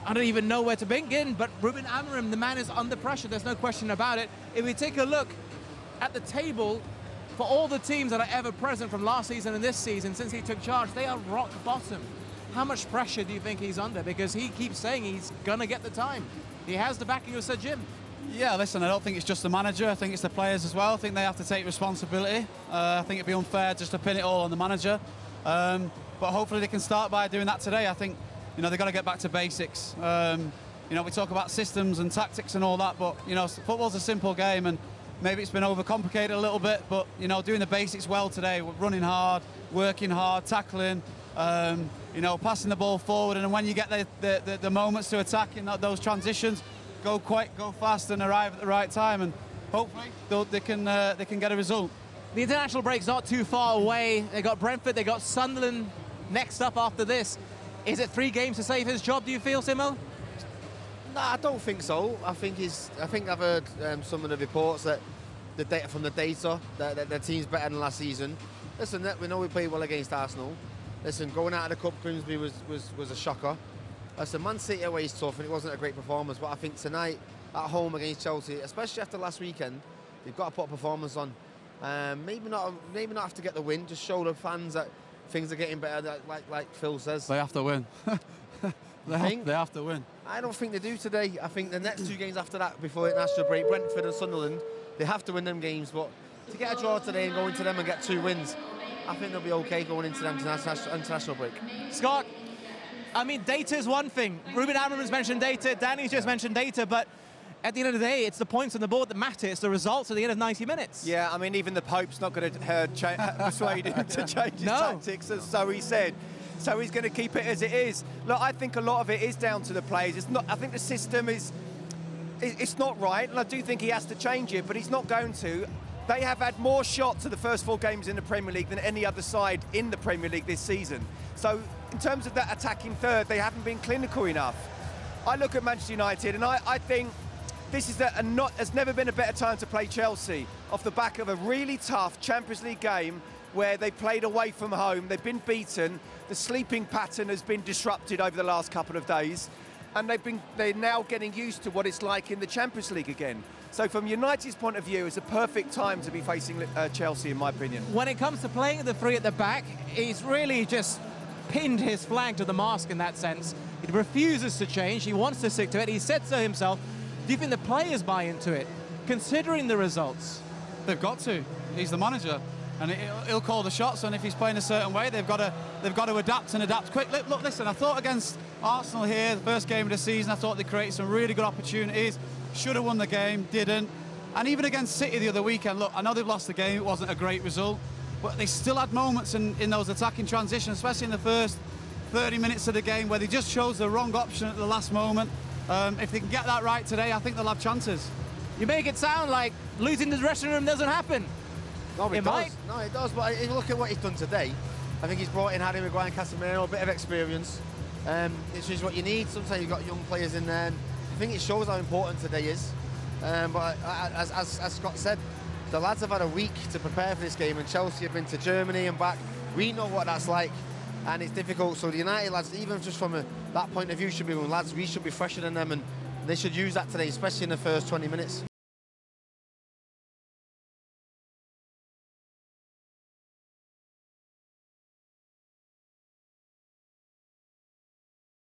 I don't even know where to begin, but Ruben Amorim, the man is under pressure, there's no question about it. If we take a look at the table, for all the teams that are ever present from last season and this season, since he took charge, they are rock bottom. How much pressure do you think he's under? Because he keeps saying he's gonna get the time. He has the backing of Sir Jim. Yeah, listen, I don't think it's just the manager, I think it's the players as well. I think they have to take responsibility. I think it'd be unfair just to pin it all on the manager. But hopefully they can start by doing that today. I think, you know, they've got to get back to basics. You know, we talk about systems and tactics and all that, but, you know, football's a simple game and maybe it's been overcomplicated a little bit, but, you know, doing the basics well today, running hard, working hard, tackling, you know, passing the ball forward, and when you get the moments to attack in those transitions, go fast and arrive at the right time, and hopefully they can get a result. The international break's not too far away. They got Brentford, they got Sunderland next up after this. Is it 3 games to save his job, do you feel, Simo? No, I don't think so. I think I've heard some of the reports that the data that the team's better than last season. Listen, we know we played well against Arsenal. Listen, going out of the cup, Grimsby was a shocker. Listen, Man City away is tough and it wasn't a great performance, but I think tonight at home against Chelsea, especially after last weekend, you've got to put a performance on. Maybe not have to get the win. Just show the fans that things are getting better. Like Phil says, they have to win. They have to win. I don't think they do today. I think the next 2 games after that, before the international break, Brentford and Sunderland, they have to win them games. But to get a draw today and go into them and get 2 wins, I think they'll be okay going into them international break. Scott, I mean, data is one thing. Ruben Amorim's mentioned data, Danny's just mentioned data, but at the end of the day, it's the points on the board that matter. It's the results at the end of 90 minutes. Yeah, I mean, even the Pope's not going to persuade him to change his tactics, as so he said. So he's going to keep it as it is. Look, I think a lot of it is down to the players. It's not. I think the system it's not right, and I do think he has to change it, but he's not going to. They have had more shots of the first 4 games in the Premier League than any other side in the Premier League this season. So in terms of that attacking third, they haven't been clinical enough. I look at Manchester United, and I think this is there's never been a better time to play Chelsea off the back of a really tough Champions League game where they played away from home, they've been beaten, the sleeping pattern has been disrupted over the last couple of days, and they're now getting used to what it's like in the Champions League again. So from United's point of view, it's a perfect time to be facing Chelsea, in my opinion. When it comes to playing the 3 at the back, he's really just pinned his flag to the mast in that sense. He refuses to change, he wants to stick to it, he said so himself. Do you think the players buy into it, considering the results? They've got to. He's the manager, and he'll call the shots. And if he's playing a certain way, they've got to adapt and adapt quick. Look, listen. I thought against Arsenal here, the first game of the season, I thought they created some really good opportunities. Should have won the game, didn't. And even against City the other weekend, look, I know they've lost the game. It wasn't a great result, but they still had moments in those attacking transitions, especially in the first 30 minutes of the game, where they just chose the wrong option at the last moment. If they can get that right today, I think they'll have chances. You make it sound like losing the dressing room doesn't happen. No, it does. No, it does. But if you look at what he's done today, I think he's brought in Harry Maguire and Casemiro, a bit of experience. It's just what you need. Sometimes you've got young players in there. And I think it shows how important today is. But as Scott said, the lads have had a week to prepare for this game, and Chelsea have been to Germany and back. We know what that's like, and it's difficult. So the United lads, even just from that point of view, should be going, lads, we should be fresher than them, and they should use that today, especially in the first 20 minutes.